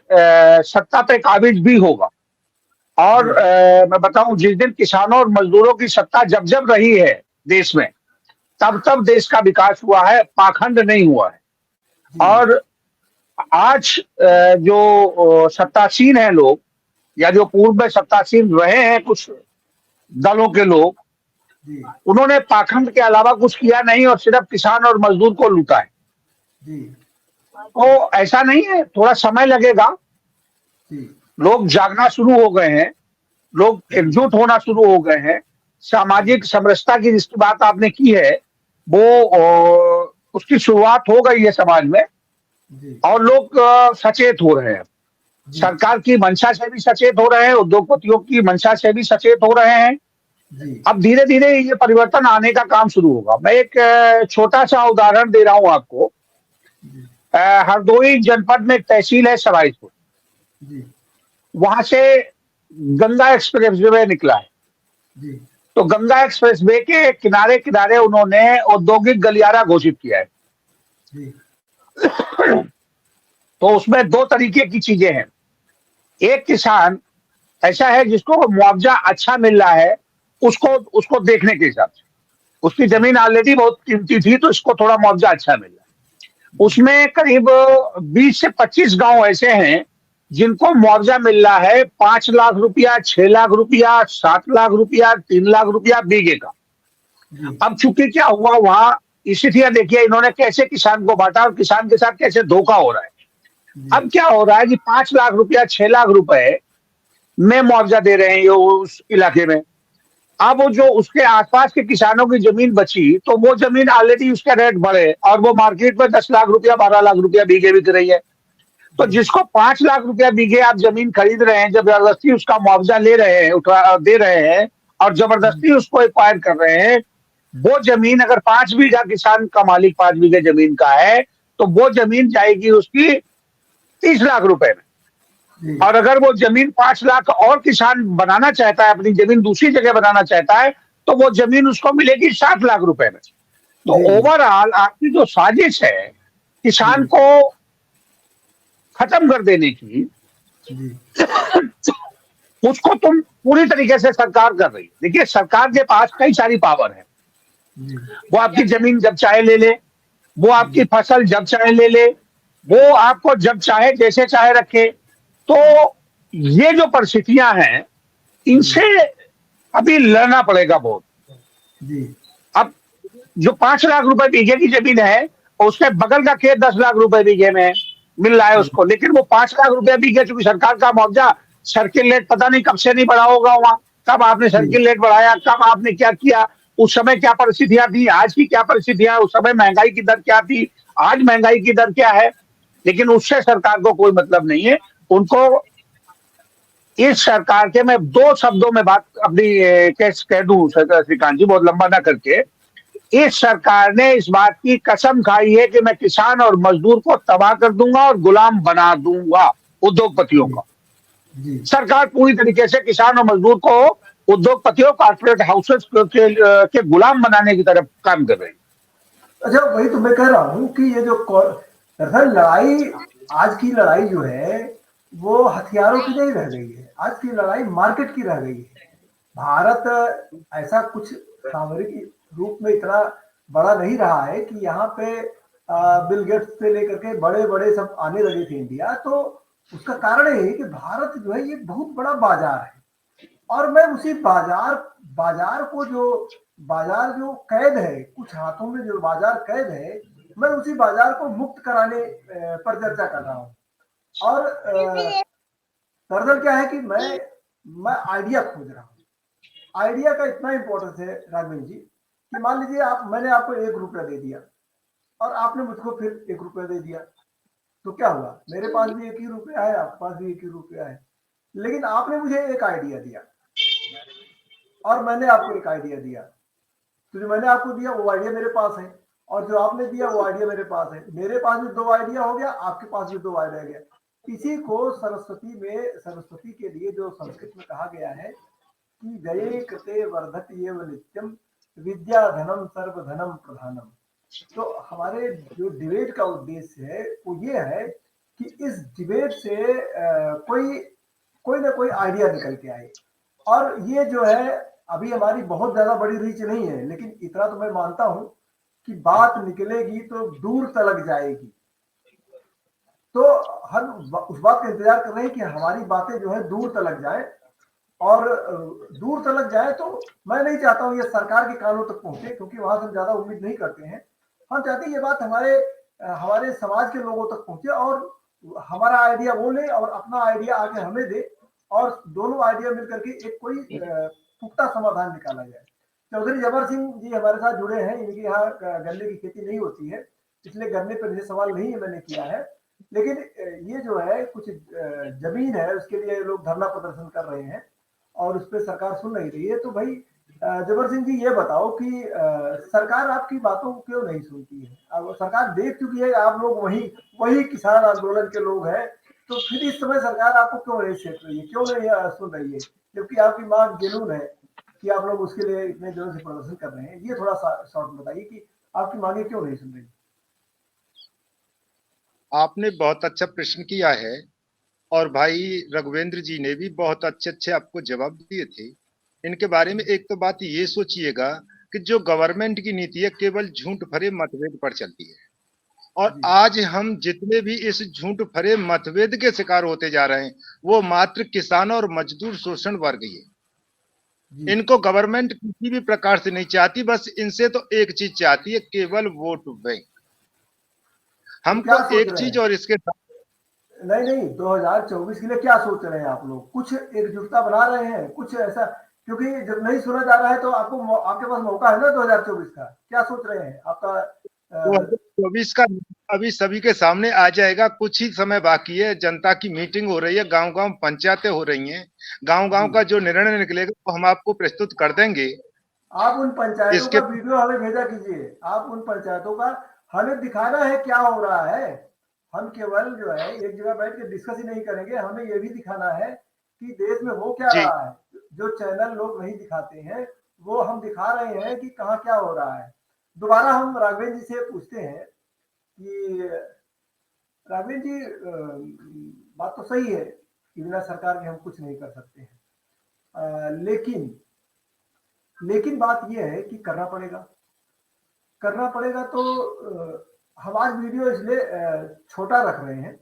सत्ता पे काबिज भी होगा। और मैं बताऊं, जिस दिन किसानों और मजदूरों की सत्ता जब जब रही है देश में, तब तब देश का विकास हुआ है, पाखंड नहीं हुआ है। और आज जो सत्तासीन है लोग, या जो पूर्व में सत्तासीन रहे हैं कुछ दलों के लोग, उन्होंने पाखंड के अलावा कुछ किया नहीं और सिर्फ किसान और मजदूर को लूटा है। तो ऐसा नहीं है, थोड़ा समय लगेगा। लोग जागना शुरू हो गए हैं, लोग एकजुट होना शुरू हो गए हैं। सामाजिक समरसता की जिसकी बात आपने की है, वो उसकी शुरुआत हो गई है समाज में और लोग सचेत हो रहे हैं। सरकार की मंशा से भी सचेत हो रहे हैं, उद्योगपतियों की मंशा से भी सचेत हो रहे हैं। अब धीरे धीरे ये परिवर्तन आने का काम शुरू होगा। मैं एक छोटा सा उदाहरण दे रहा हूं आपको। हरदोई जनपद में एक तहसील है सरायपुर, वहां से गंगा एक्सप्रेस वे निकला है। तो गंगा एक्सप्रेस वे के किनारे किनारे उन्होंने औद्योगिक गलियारा घोषित किया है। तो उसमें दो तरीके की चीजें हैं। एक किसान ऐसा है जिसको मुआवजा अच्छा मिल रहा है, उसको देखने के हिसाब से, उसकी जमीन ऑलरेडी बहुत कीमती थी तो इसको थोड़ा मुआवजा अच्छा मिल रहा है। उसमें करीब 20 से 25 गांव ऐसे हैं जिनको मुआवजा मिल रहा है 5 लाख रुपया, 6 लाख रुपया, 7 लाख रुपया, 3 लाख रुपया बीघे का। अब चूंकि क्या हुआ वहां स्थितियां देखिए, इन्होंने कैसे किसान को बांटा और किसान के साथ कैसे धोखा हो रहा है। अब क्या हो रहा है कि 5 लाख रुपया, 6 लाख रुपए में मुआवजा दे रहे हैं ये उस इलाके में। अब वो जो उसके आसपास के किसानों की जमीन बची, तो वो जमीन ऑलरेडी उसका रेट बढ़े और वो मार्केट में 10 लाख रुपया, 12 लाख रुपया बीघे बिक रही है। तो जिसको 5 लाख रुपया बीघे आप जमीन खरीद रहे हैं, जब जबरदस्ती उसका मुआवजा ले रहे हैं, दे रहे हैं, और जबरदस्ती उसको एक्वायर कर रहे हैं। वो जमीन अगर 5 बीघा किसान का मालिक 5 बीघे जमीन का है तो वो जमीन जाएगी उसकी 30 लाख रुपए में। जी और अगर वो जमीन 5 लाख और किसान बनाना चाहता है, अपनी जमीन दूसरी जगह बनाना चाहता है, तो वो जमीन उसको मिलेगी 7 लाख रुपए में। तो जी जी ओवरऑल आपकी जो साजिश है किसान जी को खत्म कर देने की, जी उसको तुम पूरी तरीके से सरकार कर रही है। देखिए, सरकार के पास कई सारी पावर है। जी वो आपकी जमीन जब चाहे ले ले, वो आपकी जी फसल जब चाहे ले ले, वो आपको जब चाहे जैसे चाहे रखे। तो ये जो परिस्थितियां हैं, जी इनसे अभी लड़ना पड़ेगा बहुत। जी अब जो 5 लाख रुपए बीघे की जमीन है, उसके बगल का खेत 10 लाख रुपए बीघे में मिल रहा है उसको, लेकिन वो 5 लाख रुपए बीघे, चूंकि सरकार का मुआवजा सर्किल रेट पता नहीं कब से नहीं बढ़ा होगा वहां, कब आपने जी सर्किल रेट बढ़ाया, कब आपने क्या किया, उस समय क्या परिस्थितियां थी, आज की क्या परिस्थितियां, उस समय महंगाई की दर क्या थी, आज महंगाई की दर क्या है। लेकिन उससे सरकार को कोई मतलब नहीं है। उनको इस सरकार के, मैं 2 शब्दों में बात अपनी कह दूं श्रीकांत जी, बहुत लंबा ना करके, इस सरकार ने इस बात की कसम खाई है कि मैं किसान और मजदूर को तबाह कर दूंगा और गुलाम बना दूंगा उद्योगपतियों जी को। जी सरकार पूरी तरीके से किसान और मजदूर को उद्योगपतियों, कॉर्पोरेट हाउसेस के गुलाम बनाने की तरफ काम कर रही है। अच्छा, वही तो मैं कह रहा हूँ कि ये जो दरअसल लड़ाई, आज की लड़ाई जो है वो हथियारों की नहीं रह गई है, आज की लड़ाई मार्केट की रह गई है। भारत ऐसा कुछ सामरिक रूप में इतना बड़ा नहीं रहा है कि यहाँ पे बिल गेट्स से लेकर के बड़े बड़े सब आने लगे थे इंडिया। तो उसका कारण ये है कि भारत जो है ये बहुत बड़ा बाजार है, और मैं उसी बाजार बाजार को जो बाजार जो कैद है, कुछ हाथों में जो बाजार कैद है, मैं उसी बाजार को मुक्त कराने पर चर्चा कर रहा हूँ। और दरअसल क्या है कि मैं आइडिया खोज रहा हूँ। आइडिया का इतना इंपॉर्टेंस है राघवेंद्र जी कि मान लीजिए मैंने आपको 1 रुपया दे दिया और आपने मुझको फिर 1 रुपया दे दिया, तो क्या हुआ, मेरे पास भी 1 ही रुपया है, आपके पास भी 1 ही रुपया है। लेकिन आपने मुझे एक आइडिया दिया और मैंने आपको एक आइडिया दिया, तो जो मैंने आपको दिया वो आइडिया मेरे पास है, और जो आपने दिया वो आइडिया मेरे पास है। मेरे पास भी 2 आइडिया हो गया, आपके पास भी 2 आइडिया हो गया। इसी को सरस्वती के लिए जो संस्कृत में कहा गया है कि व्यये कृते वर्धति एव नित्यम विद्या धनम सर्वधनम प्रधानम। तो हमारे जो डिबेट का उद्देश्य है वो ये है कि इस डिबेट से कोई कोई ना कोई आइडिया निकल के आए। और ये जो है अभी हमारी बहुत ज्यादा बड़ी रीच नहीं है, लेकिन इतना तो मैं मानता हूं कि बात निकलेगी तो दूर तलक जाएगी। तो हम उस बात का इंतजार कर रहे हैं कि हमारी बातें जो है दूर तलक जाए, और दूर तलक जाए। तो मैं नहीं चाहता हूं ये सरकार के कानों तक पहुंचे, क्योंकि वहां से हम ज्यादा उम्मीद नहीं करते हैं। हम चाहते हैं ये बात हमारे समाज के लोगों तक पहुंचे, और हमारा आइडिया वो ले और अपना आइडिया आगे हमें दे, और दोनों आइडिया मिलकर के एक कोई पुख्ता समाधान निकाला जाए। चौधरी जबर सिंह जी हमारे साथ जुड़े हैं, इनके यहाँ गन्ने की खेती नहीं होती है, इसलिए गन्ने पर ये सवाल नहीं है मैंने किया है। लेकिन ये जो है कुछ जमीन है उसके लिए लोग धरना प्रदर्शन कर रहे हैं और उस पर सरकार सुन नहीं रही है। तो भाई जबर सिंह जी ये बताओ कि सरकार आपकी बातों को क्यों नहीं सुनती है? अब सरकार देख चुकी है, आप लोग वही किसान आंदोलन के लोग हैं, तो फिर इस समय सरकार आपको क्यों नहीं सेक रही है, क्यों नहीं सुन रही है? जबकि आपकी मांग जेनून है कि आप लोग उसके लिए इतने दिनों से प्रदर्शन कर रहे हैं। ये थोड़ा सा शॉर्ट बताइए कि आपकी मांगे क्यों नहीं सुन रही? आपने बहुत अच्छा प्रश्न किया है, और भाई रघुवेंद्र जी ने भी बहुत अच्छे अच्छे आपको जवाब दिए थे। इनके बारे में एक तो बात ये सोचिएगा कि जो गवर्नमेंट की नीति है केवल झूठ भरे मतभेद पर चलती है, और जी आज हम जितने भी इस झूठ भरे मतभेद के शिकार होते जा रहे हैं वो मात्र किसान और मजदूर शोषण वर्ग ही है। जी इनको गवर्नमेंट किसी भी प्रकार से नहीं चाहती, बस इनसे तो एक चीज चाहती है, केवल वोट बैंक। तो क्या हमको सोच एक रहे चीज हैं? और इसके साथ नहीं नहीं, 2024 के लिए क्या सोच रहे हैं आप लोग? कुछ एकजुटता बना रहे हैं, कुछ ऐसा? क्योंकि जब नहीं सुना जा रहा है तो आपको आपके पास मौका है ना 2024 का। क्या सोच रहे हैं? आपका 2024 का अभी सभी के सामने आ जाएगा, कुछ ही समय बाकी है। जनता की मीटिंग हो रही है, गांव-गांव पंचायतें हो रही हैं, गांव-गांव का जो निर्णय निकलेगा वो हम आपको प्रस्तुत कर देंगे। आप उन पंचायतों इसके का वीडियो हमें भेजा कीजिए। आप उन पंचायतों का हमें दिखाना है क्या हो रहा है। हम केवल जो है एक जगह बैठ के डिस्कस ही नहीं करेंगे, हमें ये भी दिखाना है कि देश में हो क्या जी, रहा है। जो चैनल लोग नहीं दिखाते हैं वो हम दिखा रहे हैं कि कहाँ क्या हो रहा है। दोबारा हम राघवेंद्र जी से पूछते हैं कि राघवेंद्र जी, बात तो सही है कि बिना सरकार के हम कुछ नहीं कर सकते हैं, लेकिन बात यह है कि करना पड़ेगा। तो हम आज वीडियो इसलिए छोटा रख रहे हैं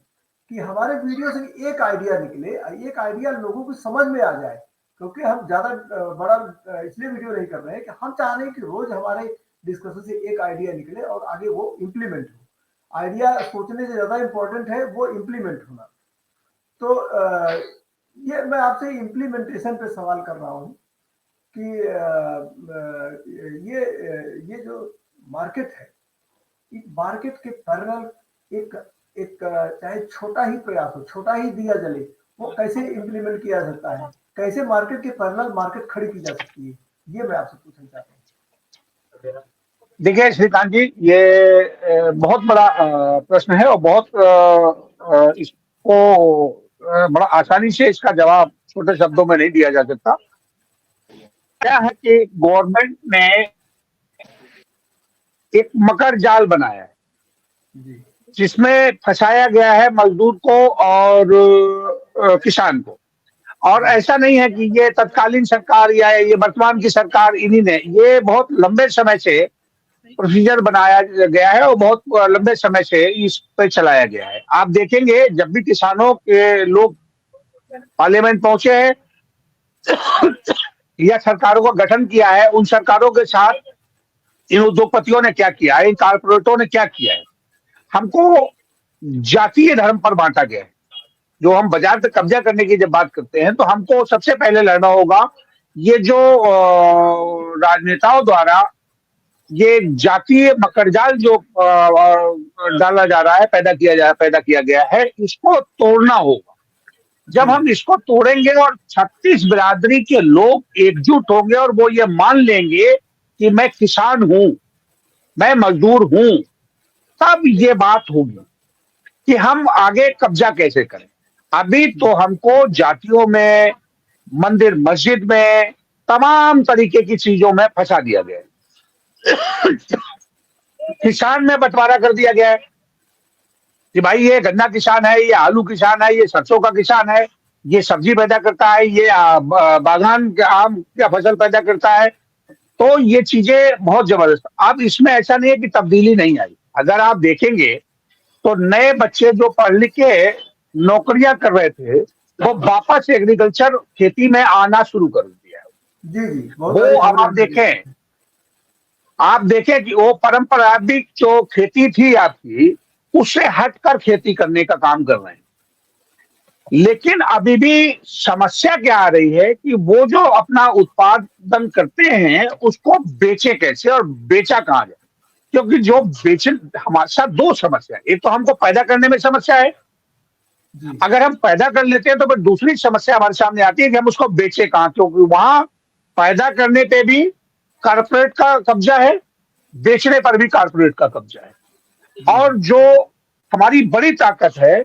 कि हमारे वीडियो से एक आइडिया निकले, एक आइडिया लोगों को समझ में आ जाए। क्योंकि हम ज्यादा बड़ा इसलिए वीडियो नहीं कर रहे हैं कि हम चाह रहे हैं कि रोज हमारे डिस्कशन से एक आइडिया निकले और आगे वो इम्प्लीमेंट हो। आइडिया सोचने से ज्यादा इंपॉर्टेंट है वो इम्प्लीमेंट होना। तो ये मैं आपसे इम्प्लीमेंटेशन पे सवाल कर रहा हूँ कि ये जो मार्केट है, इस मार्केट के पैरेलल एक एक चाहे छोटा ही प्रयास हो, छोटा ही दिया जले, वो कैसे इम्प्लीमेंट किया जा सकता है, कैसे मार्केट के पैरेलल मार्केट खड़ी की जा सकती है, ये मैं आपसे पूछना चाहता हूँ। देखिए श्रीकांत जी, ये बहुत बड़ा प्रश्न है और बहुत इसको बड़ा आसानी से इसका जवाब छोटे शब्दों में नहीं दिया जा सकता। क्या है कि गवर्नमेंट ने एक मकर जाल बनाया है जी जिसमें फंसाया गया है मजदूर को और किसान को। और ऐसा नहीं है कि ये तत्कालीन सरकार या ये वर्तमान की सरकार इन्हीं ने, ये बहुत लंबे समय से प्रोसीजर बनाया गया है और बहुत लंबे समय से इस पे चलाया गया है। आप देखेंगे जब भी किसानों के लोग पार्लियामेंट पहुंचे हैं या सरकारों का गठन किया है, उन सरकारों के साथ इन उद्योगपतियों ने क्या किया है, इन कारपोरेटों ने क्या किया है। हमको जातीय धर्म पर बांटा गया है। जो हम बाजार पे कब्जा करने की जब बात करते हैं तो हमको सबसे पहले लड़ना होगा ये जो राजनेताओं द्वारा ये जातीय मकड़जाल जो डाला जा रहा है, पैदा किया गया है, इसको तोड़ना होगा। जब हम इसको तोड़ेंगे और 36 बिरादरी के लोग एकजुट होंगे और वो ये मान लेंगे कि मैं किसान हूं, मैं मजदूर हूं, तब ये बात होगी कि हम आगे कब्जा कैसे करें। अभी तो हमको जातियों में, मंदिर मस्जिद में, तमाम तरीके की चीजों में फंसा दिया गया है। किसान में बंटवारा कर दिया गया है कि भाई ये गन्ना किसान है, ये आलू किसान है, ये सरसों का किसान है, ये सब्जी पैदा करता है, ये बागान आम का फसल पैदा करता है। तो ये चीजें बहुत जबरदस्त। अब इसमें ऐसा नहीं है कि तब्दीली नहीं आई। अगर आप देखेंगे तो नए बच्चे जो पढ़ लिख के नौकरियां कर रहे थे वो वापस एग्रीकल्चर खेती में आना शुरू कर दिया है। जी जी, वो अब आप देखें कि वो परंपरागत जो खेती थी आपकी, उससे हटकर खेती करने का काम कर रहे हैं। लेकिन अभी भी समस्या क्या आ रही है कि वो जो अपना उत्पादन करते हैं उसको बेचे कैसे और बेचा कहां जाए। क्योंकि जो बेचे, हमारे साथ दो समस्या है। एक तो हमको पैदा करने में समस्या है, अगर हम पैदा कर लेते हैं तो फिर दूसरी समस्या हमारे सामने आती है कि हम उसको बेचे कहां, क्योंकि वहां पैदा करने पे भी कारपोरेट का कब्जा है, बेचने पर भी कारपोरेट का कब्जा है। और जो हमारी बड़ी ताकत है,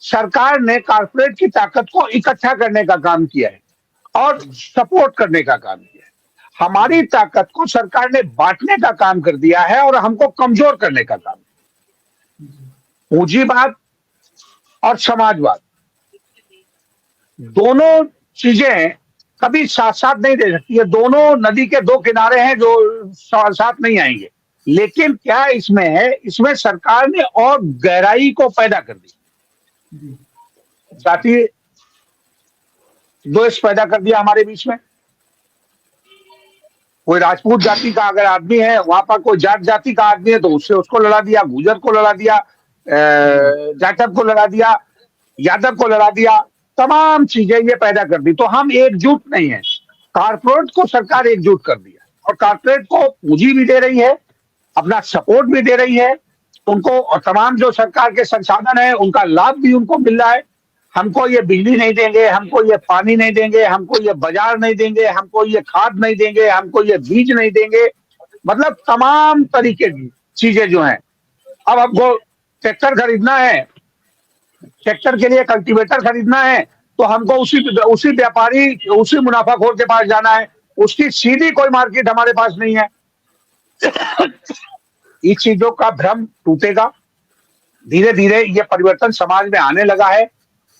सरकार ने कारपोरेट की ताकत को इकट्ठा करने का काम किया है और सपोर्ट करने का काम किया है। हमारी ताकत को सरकार ने बांटने का काम कर दिया है और हमको कमजोर करने का काम। पूंजीवाद और समाजवाद दोनों चीजें कभी साथ साथ नहीं दे सकती है। दोनों नदी के दो किनारे हैं जो साथ नहीं आएंगे। लेकिन क्या इसमें है, इसमें सरकार ने और गहराई को पैदा कर दी, जातीय द्वेष पैदा कर दिया हमारे बीच में। कोई राजपूत जाति का अगर आदमी है, वहां पर कोई जाट जाति का आदमी है तो उससे उसको लड़ा दिया, गुजर को लड़ा दिया, जाटव को लड़ा दिया, यादव को लड़ा दिया, तमाम चीजें ये पैदा कर दी। तो हम एकजुट नहीं है। कारपोरेट को सरकार एकजुट कर दिया और कारपोरेट को पूंजी भी दे रही है अपना सपोर्ट भी दे रही है उनको, और तमाम जो सरकार के संसाधन है उनका लाभ भी उनको मिल रहा है। हमको ये बिजली नहीं देंगे, हमको ये पानी नहीं देंगे, हमको ये बाजार नहीं देंगे, हमको ये खाद नहीं देंगे, हमको ये बीज नहीं देंगे, मतलब तमाम तरीके की चीजें जो हैं। अब हमको ट्रैक्टर खरीदना है, ट्रैक्टर के लिए कल्टीवेटर खरीदना है, तो हमको उसी उसी व्यापारी, उसी मुनाफाखोर के पास जाना है। उसकी सीधी कोई मार्केट हमारे पास नहीं है। इन चीजों का भ्रम टूटेगा। धीरे धीरे ये परिवर्तन समाज में आने लगा है।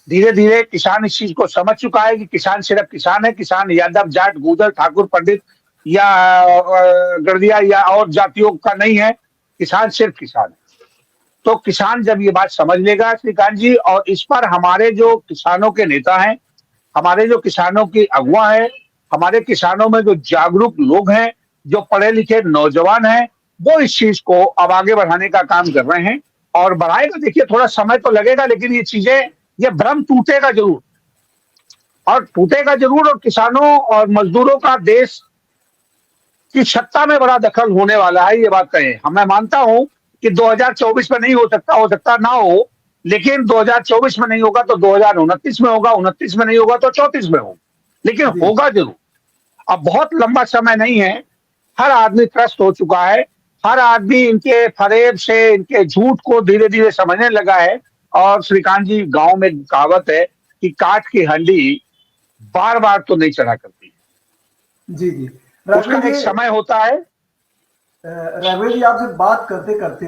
धीरे धीरे किसान इस चीज को समझ चुका है कि किसान सिर्फ किसान है। किसान यादव, जाट, गूदर, ठाकुर, पंडित या गड़िया या और जातियों का नहीं है। किसान सिर्फ किसान है। तो किसान जब ये बात समझ लेगा श्रीकांत जी, और इस पर हमारे जो किसानों के नेता हैं, हमारे जो किसानों की अगुवा है, हमारे किसानों में जो जागरूक लोग हैं, जो पढ़े लिखे नौजवान हैं, वो इस चीज को अब आगे बढ़ाने का काम कर रहे हैं। और बढ़ाएगा, देखिए थोड़ा समय तो लगेगा, लेकिन ये चीजें, ये भ्रम टूटेगा जरूर, और टूटेगा जरूर। और किसानों और मजदूरों का देश की सत्ता में बड़ा दखल होने वाला है, ये बात कहें। हम, मैं मानता हूं कि 2024 में नहीं हो सकता ना हो, लेकिन 2024 में नहीं होगा तो 2029 में होगा, 29 में नहीं होगा तो 34 में होगा, लेकिन जी होगा जरूर। अब बहुत लंबा समय नहीं है। हर आदमी त्रस्त हो चुका है। हर आदमी इनके फरेब से, इनके झूठ को धीरे धीरे समझने लगा है। और श्रीकांत जी, गांव में कहावत है कि काठ की हंडी बार बार तो नहीं चढ़ा करती, जी जी। उसका राघवेंद्र एक जी, समय होता है। राघवेंद्र जी, आपसे बात करते करते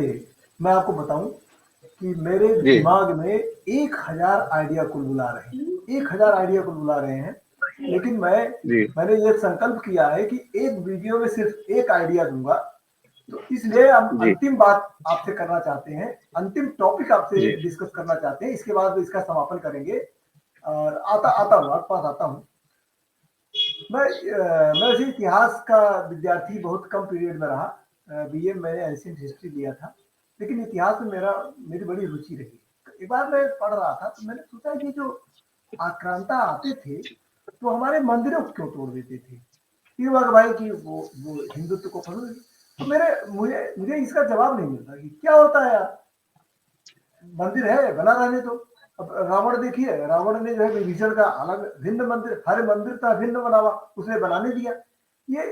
मैं आपको बताऊं कि मेरे जी दिमाग में 1000 आइडिया कुल बुला रहे हैं, 1000 आइडिया कुल बुला रहे हैं। लेकिन जी मैंने ये संकल्प किया है कि एक वीडियो में सिर्फ एक आइडिया दूंगा। तो इसलिए हम जी अंतिम बात आपसे करना चाहते हैं, अंतिम टॉपिक आपसे जी डिस्कस करना चाहते हैं, इसके बाद इसका समापन करेंगे। और आता हूँ, आपके पास आता हूँ। मैं वैसे इतिहास का विद्यार्थी बहुत कम पीरियड में रहा। बीए मैंने एंशिएंट हिस्ट्री लिया था, लेकिन इतिहास में मेरी बड़ी रुचि रही। एक बार मैं पढ़ रहा था तो मैंने सोचा कि जो आक्रांता आते थे तो हमारे मंदिरों को क्यों तोड़ देते थे। फिर हुआ कि भाई कि वो हिंदुत्व को फंस गई। तो मुझे मुझे इसका जवाब नहीं मिलता कि क्या होता है यार। मंदिर है, बना रहने दो। अब रावण देखिए, रावण ने जो है विभीषण का अलग भिन्न मंदिर, हर मंदिर का भिन्न बनावा, उसने बनाने दिया ये।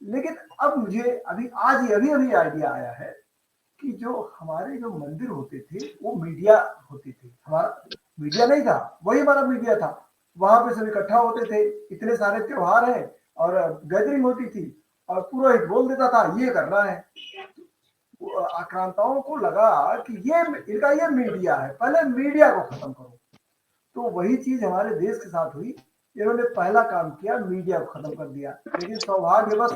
लेकिन अब मुझे अभी अभी आइडिया आया है कि जो हमारे जो मंदिर होते थे वो मीडिया होते थे। हमारा मीडिया नहीं था, वही हमारा मीडिया था। वहां पे सब इकट्ठा होते थे, इतने सारे त्योहार हैं और गैदरिंग होती थी, और पुरोहित बोल देता था ये करना है। आक्रांताओं को लगा कि ये इनका ये मीडिया है, पहले मीडिया को खत्म करो। तो वही चीज हमारे देश के साथ हुई। इन्होंने पहला काम किया, मीडिया को खत्म कर दिया। लेकिन सौभाग्यवश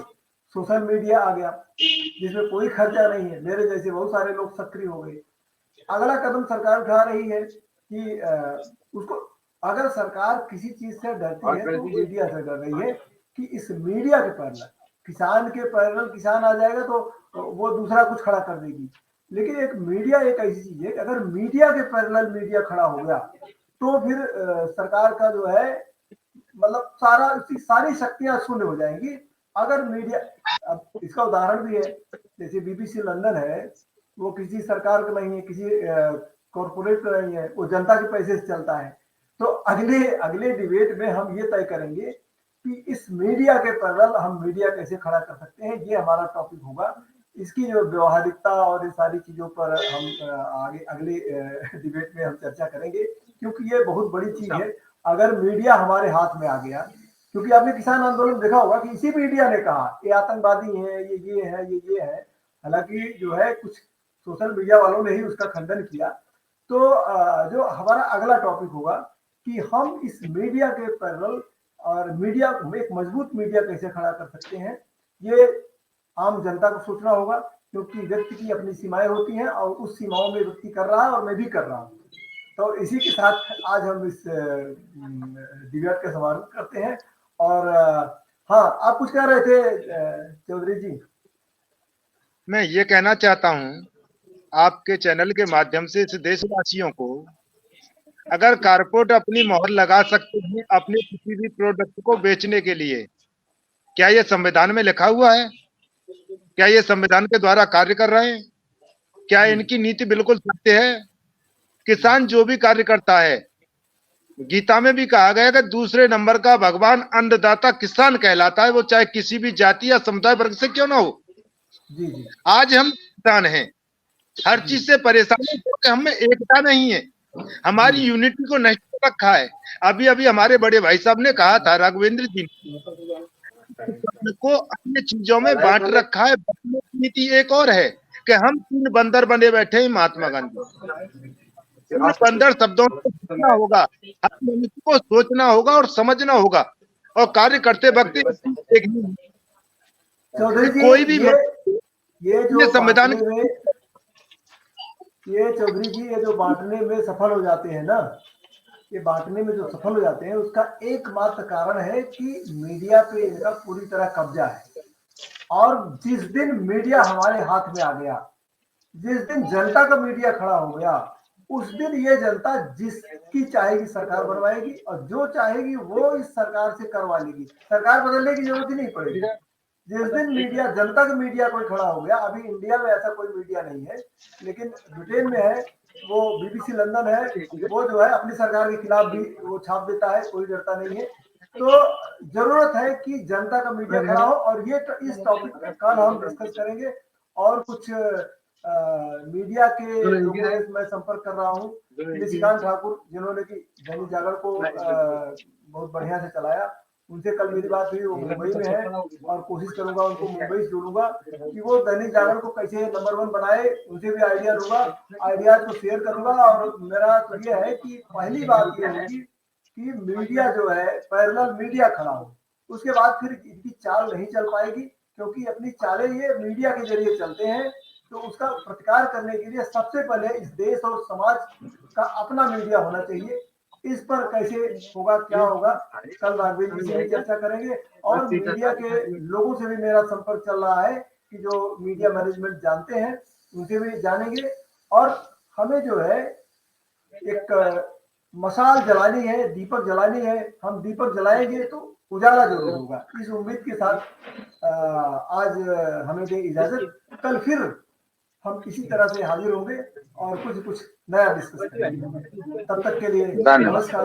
सोशल मीडिया आ गया जिसमें कोई खर्चा नहीं है, मेरे जैसे बहुत सारे लोग सक्रिय हो गए। अगला कदम सरकार उठा रही है कि उसको, अगर सरकार किसी चीज से डरती है तो मीडिया से डर रही है कि इस मीडिया के पैरेलल किसान के पैरेलल किसान आ जाएगा तो वो दूसरा कुछ खड़ा कर देगी। लेकिन एक मीडिया एक ऐसी चीज है कि अगर मीडिया के पैरेलल मीडिया खड़ा हो गया तो फिर सरकार का जो है मतलब सारी शक्तियां शून्य हो जाएंगी। अगर मीडिया, अब इसका उदाहरण भी है, जैसे बीबीसी लंदन है, वो किसी सरकार का नहीं है, किसी कॉरपोरेट का नहीं है, वो जनता के पैसे से चलता है। तो अगले अगले डिबेट में हम ये तय करेंगे कि इस मीडिया के पैरेलल हम मीडिया कैसे खड़ा कर सकते हैं, ये हमारा टॉपिक होगा। इसकी जो व्यवहारिकता और इन सारी चीजों पर हम आगे अगले डिबेट में हम चर्चा करेंगे, क्योंकि ये बहुत बड़ी चीज है अगर मीडिया हमारे हाथ में आ गया। क्योंकि आपने किसान आंदोलन देखा होगा कि इसी मीडिया ने कहा ये आतंकवादी है, ये है, ये है। हालांकि जो है कुछ सोशल मीडिया वालों ने ही उसका खंडन किया। तो जो हमारा अगला टॉपिक होगा कि हम इस मीडिया के पैरेलल और मीडिया एक मजबूत मीडिया कैसे खड़ा कर सकते हैं, ये आम जनता को सोचना होगा। क्योंकि व्यक्ति की अपनी सीमाएं होती हैं और उस सीमाओं में व्यक्ति कर रहा है और मैं भी कर रहा हूँ। तो इसी के साथ आज हम इस डिबेट का समारोह करते हैं। और हाँ, आप कुछ कह रहे थे चौधरी जी। मैं ये कहना चाहता हूँ आपके चैनल के माध्यम से इस देशवासियों को, अगर कारपोरेट अपनी मोहर लगा सकते हैं अपने किसी भी प्रोडक्ट को बेचने के लिए, क्या ये संविधान में लिखा हुआ है? क्या ये संविधान के द्वारा कार्य कर रहे हैं? क्या इनकी नीति बिल्कुल सत्य है? किसान जो भी कार्य करता है, गीता में भी कहा गया कि दूसरे नंबर का भगवान अन्नदाता किसान कहलाता है, वो चाहे किसी भी जाति या समुदाय वर्ग से क्यों ना हो। जी जी आज हम किसान हैं, हर चीज से परेशान है क्योंकि हम में एकता नहीं है, हमारी यूनिटी को नष्ट कर रखा है। अभी अभी हमारे बड़े भाई साहब ने कहा था, राघवेंद्र जी को अन्य चीजों में बांट रखा है। नीति एक और है कि हम 3 बंदर बने बैठे हैं महात्मा गांधी। इन बंदर शब्दों को सोचना होगा, हर मनुष्य को सोचना होगा और समझना होगा और कार्य करते वक्त देखनी होगी। चौधरी जी, कोई भी ये जो संविधान बांटने में, ये चौधरी जी ये जो बांटने में सफल हो जाते हैं ना, ये बांटने में जो सफल हो जाते हैं उसका एकमात्र कारण है कि मीडिया पे इनका पूरी तरह कब्जा है। और जिस दिन मीडिया हमारे हाथ में आ गया, जिस दिन जनता का मीडिया खड़ा हो गया, उस दिन ये जनता जिसकी चाहेगी सरकार बनवाएगी और जो चाहेगी वो इस सरकार से करवा लेगी। सरकार बदलने की जरूरत ही नहीं पड़ेगी। जिस दिन मीडिया, जनता का मीडिया कोई खड़ा हो गया, अभी इंडिया में ऐसा कोई मीडिया नहीं है, लेकिन ब्रिटेन में है, वो BBC लंदन है, वो जो है अपनी सरकार के खिलाफ भी वो छाप देता है, कोई डरता नहीं है। तो जरूरत है कि जनता का मीडिया खड़ा हो। और ये इस टॉपिक पे कल हम डिस्कस करेंगे। और कुछ मीडिया के लोगों से मैं संपर्क कर रहा हूँ, निशिकांत ठाकुर, जिन्होंने कि दैनिक जागरण को बहुत बढ़िया से चलाया, उनसे कल मेरी बात हुई, वो मुंबई में है और कोशिश करूंगा उनको मुंबई से जोड़ूंगा कि वो दैनिक जागरण को कैसे नंबर 1 बनाए, उनसे भी आइडिया लूंगा, आइडियाज को शेयर करूंगा। और मेरा तो ये है कि पहली बात ये होगी कि मीडिया जो है पैरेलल मीडिया खड़ा हो, उसके बाद फिर इनकी चाल नहीं चल पाएगी, क्योंकि अपनी चालें ये मीडिया के जरिए चलते हैं। तो उसका प्रतिकार करने के लिए सबसे पहले इस देश और समाज का अपना मीडिया होना चाहिए। इस पर कैसे होगा, क्या होगा, कल राघवेंद्र जी से भी चर्चा करेंगे। और मीडिया के लोगों से भी मेरा संपर्क चल रहा है कि जो मीडिया मैनेजमेंट जानते हैं उनसे भी जानेंगे। और हमें जो है एक मशाल जलानी है, दीपक जलानी है, हम दीपक जलाएंगे तो उजाला जरूर होगा। इस उम्मीद के साथ आज हमें दे इजाजत। कल फिर हम इसी तरह से हाजिर होंगे और कुछ नया डिस्कस करेंगे। तब तक के लिए धन्यवाद। नमस्कार।